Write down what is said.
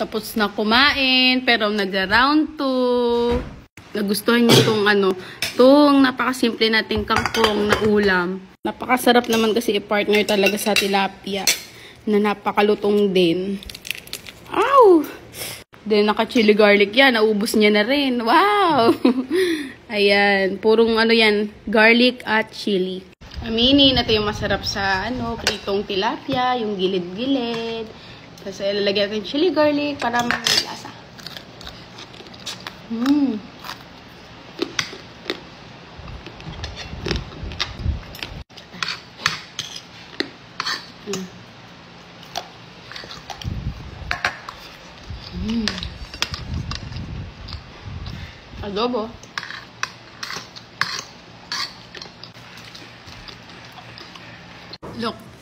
Tapos na kumain, pero nag-round 2. Nagustuhan niya tong napakasimple nating kangkong na ulam. Napakasarap naman kasi i-partner talaga sa tilapia na napakalutong din. Ow! Then, naka-chili garlic yan. Naubos niya na rin. Wow! Ayan. Purong yan, garlic at chili. Aminin, ito yung masarap sa pritong tilapia, yung gilid-gilid. Tapos, ilalagyan natin chili garlic para may lasa. Adobo. Look.